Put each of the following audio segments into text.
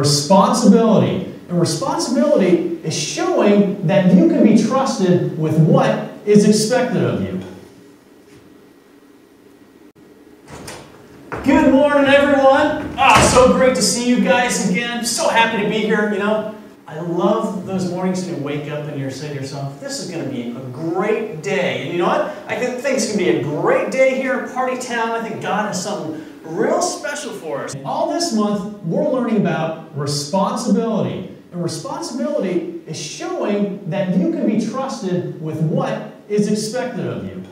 responsibility. And responsibility is showing that you can be trusted with what is expected of you. Good morning, everyone. So great to see you guys again. So happy to be here. You know, I love those mornings when you wake up and you're saying to yourself, this is going to be a great day. And you know what? I think it's going to be a great day here in Party Town. I think God has something real special for us. All this month, we're learning about responsibility. And responsibility is showing that you can be trusted with what is expected of you.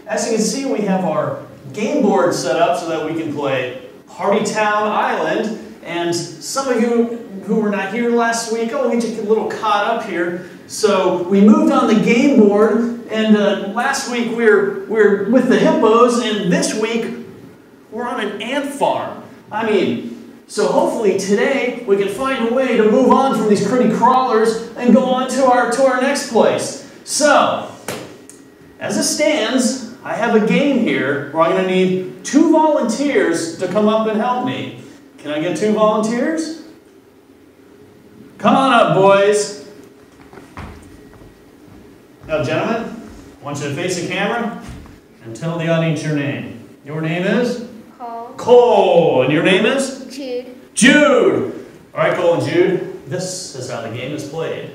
As you can see, we have our game board set up so that we can play Party Town Island. And some of you who were not here last week, we'll get you a little caught up here. So we moved on the game board, and last week we were with the hippos, and this week we're on an ant farm. So hopefully today we can find a way to move on from these pretty crawlers and go on to our next place. So, as it stands, I have a game here where I'm going to need 2 volunteers to come up and help me. Can I get 2 volunteers? Come on up, boys. Now, gentlemen, I want you to face the camera and tell the audience your name. Your name is? Cole. Cole. And your name is? Jude. Jude. All right, Cole and Jude, this is how the game is played.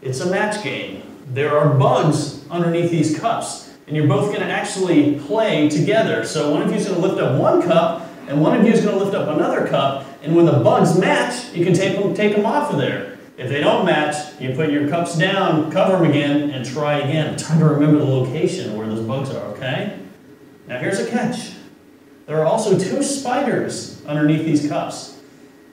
It's a match game. There are bugs underneath these cups, and you're both going to actually play together. So one of you is going to lift up one cup, and one of you is going to lift up another cup, and when the bugs match, you can take them off of there. If they don't match, you put your cups down, cover them again, and try again. Try to remember the location where those bugs are, okay? Now here's a catch. There are also 2 spiders underneath these cups.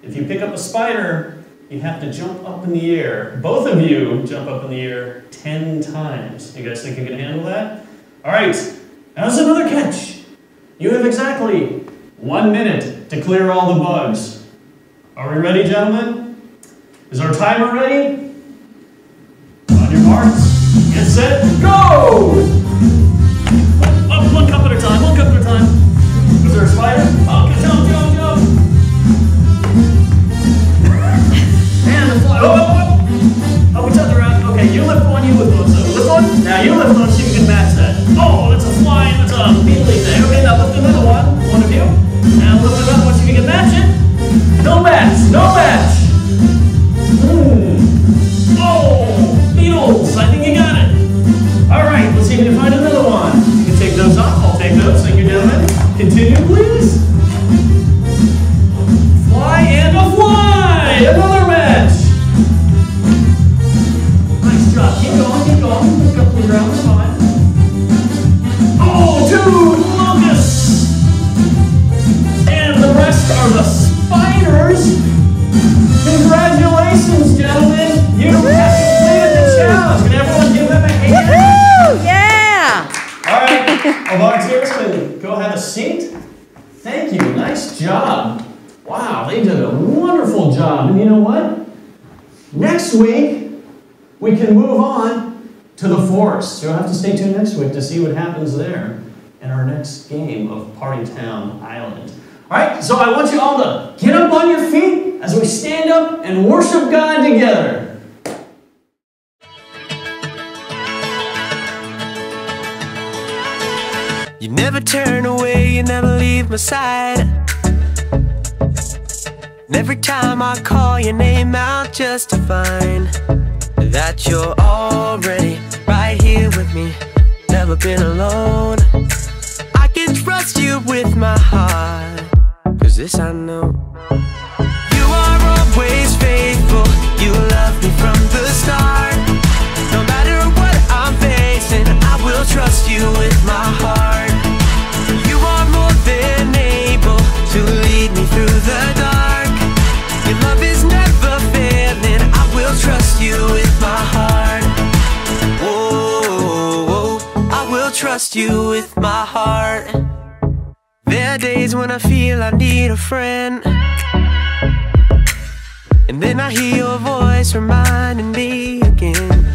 If you pick up a spider, you have to jump up in the air. Both of you jump up in the air 10 times. You guys think you can handle that? All right, now's another catch. You have exactly 1 minute to clear all the bugs. Are we ready, gentlemen? Is our timer ready? On your marks, get set, go! Up, 1 cup at a time, 1 cup at a time. Is there a spider? Okay, jump, jump, jump. And the fly. Oh, which other round? Okay, you lift one, you lift one. So lift one. Now you lift one so you can match that. Oh, that's a fly, that's a beetly thing. Okay, now lift another one of you. Now lift another one so you can match it. No match, no match. Oh, beetles. I think you got it. All right, let's see if we can find another one. You can take those off. I'll take those. Thank you, gentlemen. Continue, please. Fly and a fly. Another match. Nice job. Keep going, keep going. Pick up the ground. It's fine. Oh, 2 locusts. And the rest are the spiders. Congratulations, gentlemen. You have completed the challenge. Can everyone give them a hand? Woohoo! Yeah! All right. Volunteers can go have a seat. Thank you. Nice job. Wow, they did a wonderful job. And you know what? Next week, we can move on to the forest. You'll have to stay tuned next week to see what happens there in our next game of Party Town Island. All right, so I want you all to get up on your feet as we stand up and worship God together. You never turn away, you never leave my side. And every time I call your name out just to find that you're already right here with me, never been alone. I can trust you with my heart, 'cause this I know. You are always faithful, you love me from the start. No matter what I'm facing, I will trust you with my heart. You are more than able to lead me through the dark. Your love is never failing, I will trust you with my heart. Oh, I will trust you with my heart. There are days when I feel I need a friend, and then I hear your voice reminding me again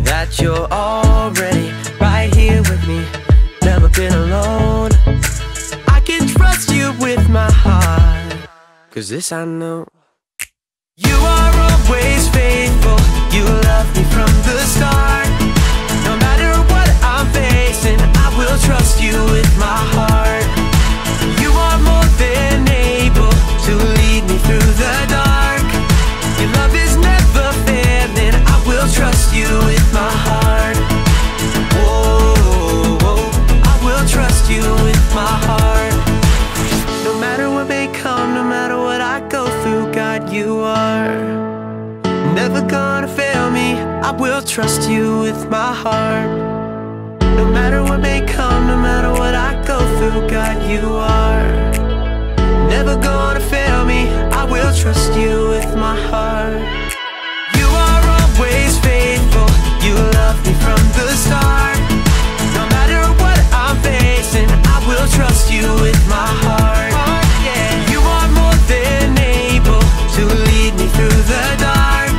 that you're already right here with me, never been alone. I can trust you with my heart, 'cause this I know. loved me from the start. No matter what I'm facing, I will trust you with my heart. You are more than able to lead me through the dark. Your love is never failing, I will trust you with my heart. Oh, I will trust you with my heart. No matter what may come, no matter what I go through, God, you are never gonna fail me. I will trust you with my heart. No matter what may come, no matter what I go through, God, you are never gonna fail me. I will trust you with my heart. You are always faithful, you love me from the start. No matter what I'm facing, I will trust you with my heart. You are more than able to lead me through the dark.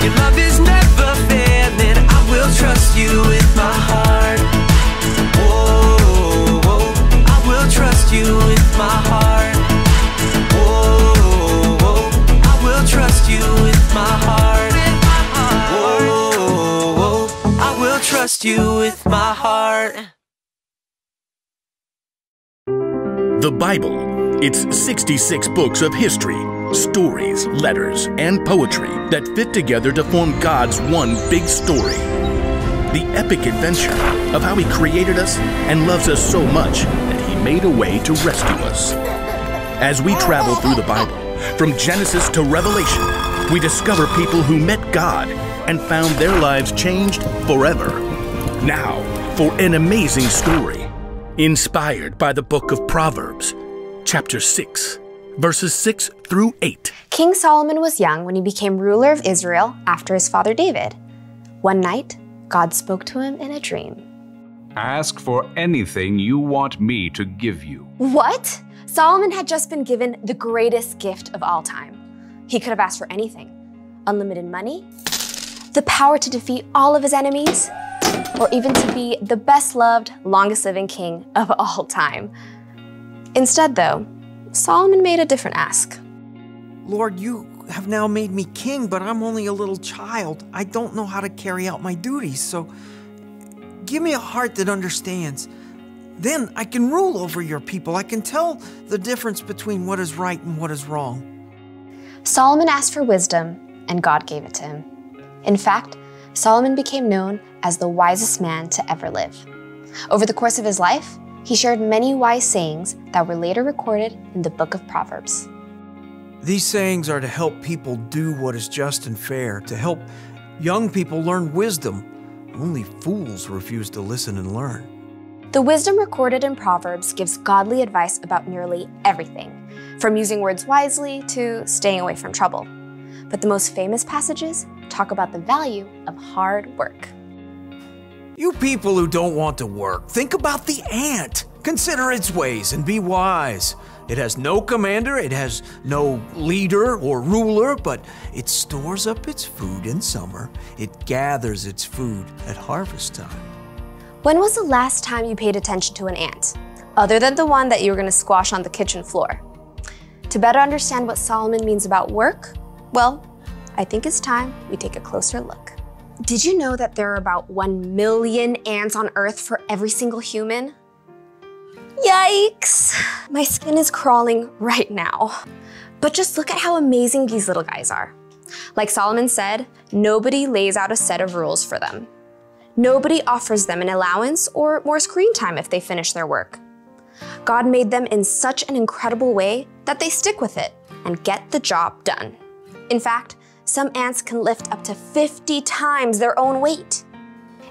Your love is never failing, I will trust you with my heart. Oh, I will trust you with my heart. Oh, I will trust you with my heart. Oh, I will trust you with my heart. The Bible. It's 66 books of history, stories, letters, and poetry that fit together to form God's one big story. The epic adventure of how He created us and loves us so much that He made a way to rescue us. As we travel through the Bible, from Genesis to Revelation, we discover people who met God and found their lives changed forever. Now, for an amazing story, inspired by the book of Proverbs, chapter 6, verses 6 through 8. King Solomon was young when he became ruler of Israel after his father David. One night, God spoke to him in a dream. Ask for anything you want me to give you. What? Solomon had just been given the greatest gift of all time. He could have asked for anything. Unlimited money, the power to defeat all of his enemies, or even to be the best-loved, longest-living king of all time. Instead, though, Solomon made a different ask. Lord, you have now made me king, but I'm only a little child. I don't know how to carry out my duties, so give me a heart that understands. Then I can rule over your people. I can tell the difference between what is right and what is wrong. Solomon asked for wisdom, and God gave it to him. In fact, Solomon became known as the wisest man to ever live. Over the course of his life, he shared many wise sayings that were later recorded in the book of Proverbs. These sayings are to help people do what is just and fair, to help young people learn wisdom. Only fools refuse to listen and learn. The wisdom recorded in Proverbs gives godly advice about nearly everything, from using words wisely to staying away from trouble. But the most famous passages talk about the value of hard work. You people who don't want to work, think about the ant. Consider its ways and be wise. It has no commander, it has no leader or ruler, but it stores up its food in summer. It gathers its food at harvest time. When was the last time you paid attention to an ant, other than the one that you were going to squash on the kitchen floor? To better understand what Solomon means about work, well, I think it's time we take a closer look. Did you know that there are about 1 million ants on Earth for every single human? Yikes! My skin is crawling right now. But just look at how amazing these little guys are. Like Solomon said, nobody lays out a set of rules for them. Nobody offers them an allowance or more screen time if they finish their work. God made them in such an incredible way that they stick with it and get the job done. In fact, some ants can lift up to 50 times their own weight.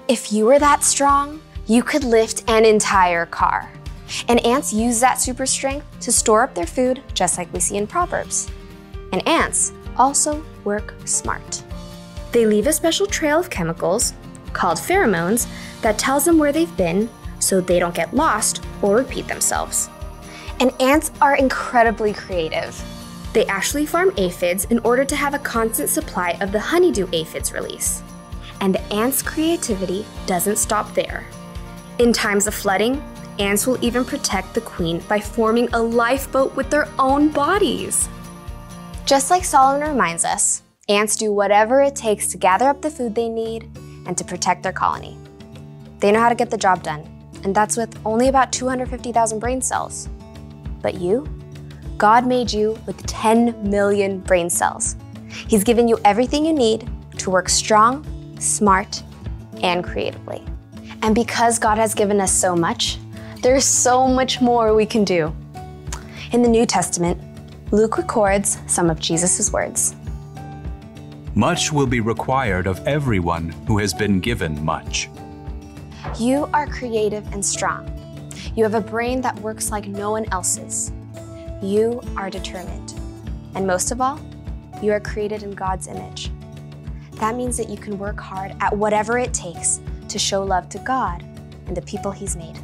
If you were that strong, you could lift an entire car. And ants use that super strength to store up their food, just like we see in Proverbs. And ants also work smart. They leave a special trail of chemicals, called pheromones, that tells them where they've been so they don't get lost or repeat themselves. And ants are incredibly creative. They actually farm aphids in order to have a constant supply of the honeydew aphids release. And the ants' creativity doesn't stop there. In times of flooding, ants will even protect the queen by forming a lifeboat with their own bodies. Just like Solomon reminds us, Ants do whatever it takes to gather up the food they need and to protect their colony. They know how to get the job done, and that's with only about 250,000 brain cells. But you? God made you with 10 million brain cells. He's given you everything you need to work strong, smart, and creatively. And because God has given us so much, there's so much more we can do. In the New Testament, Luke records some of Jesus' words. Much will be required of everyone who has been given much. You are creative and strong. You have a brain that works like no one else's. You are determined. And most of all, you are created in God's image. That means that you can work hard at whatever it takes to show love to God and the people He's made.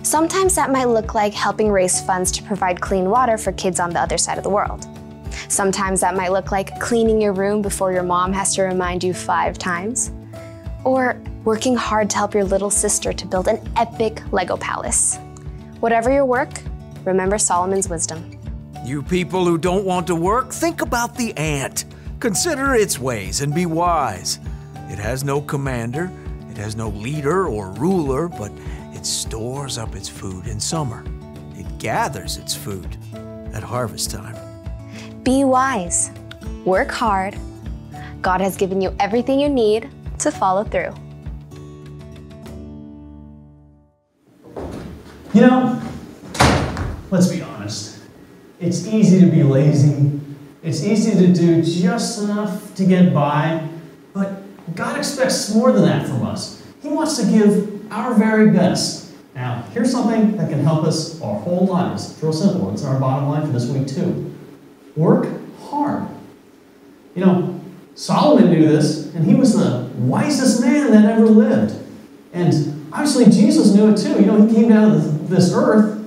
Sometimes that might look like helping raise funds to provide clean water for kids on the other side of the world. Sometimes that might look like cleaning your room before your mom has to remind you 5 times. Or working hard to help your little sister to build an epic Lego palace. Whatever your work, remember Solomon's wisdom. You people who don't want to work, think about the ant. Consider its ways and be wise. It has no commander, it has no leader or ruler, but it stores up its food in summer. It gathers its food at harvest time. Be wise. Work hard. God has given you everything you need to follow through. You know, let's be honest. It's easy to be lazy. It's easy to do just enough to get by, but God expects more than that from us. He wants to give our very best. Now, here's something that can help us our whole lives. It's real simple. It's our bottom line for this week too. Work hard. You know, Solomon knew this, and he was the wisest man that ever lived. And obviously Jesus knew it too. You know, he came down to this earth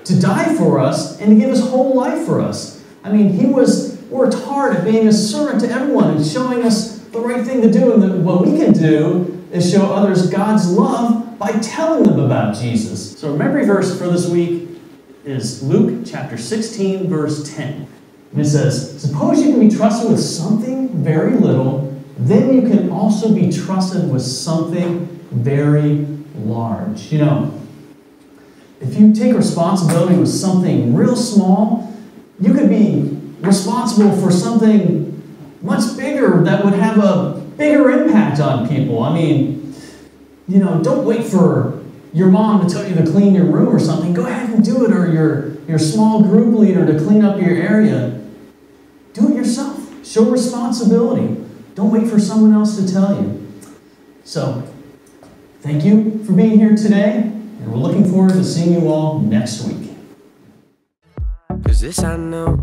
to die for us and to give his whole life for us. I mean, he worked hard at being a servant to everyone and showing us the right thing to do. And what we can do is show others God's love by telling them about Jesus. So our memory verse for this week is Luke chapter 16, verse 10. And it says, suppose you can be trusted with something very little, then you can also be trusted with something very large. You know, if you take responsibility with something real small, you could be responsible for something much bigger that would have a bigger impact on people. I mean, you know, don't wait for your mom to tell you to clean your room or something. Go ahead and do it, or your small group leader to clean up your area. Do it yourself. Show responsibility. Don't wait for someone else to tell you. So, thank you for being here today, and we're looking forward to seeing you all next week. 'Cause this I know,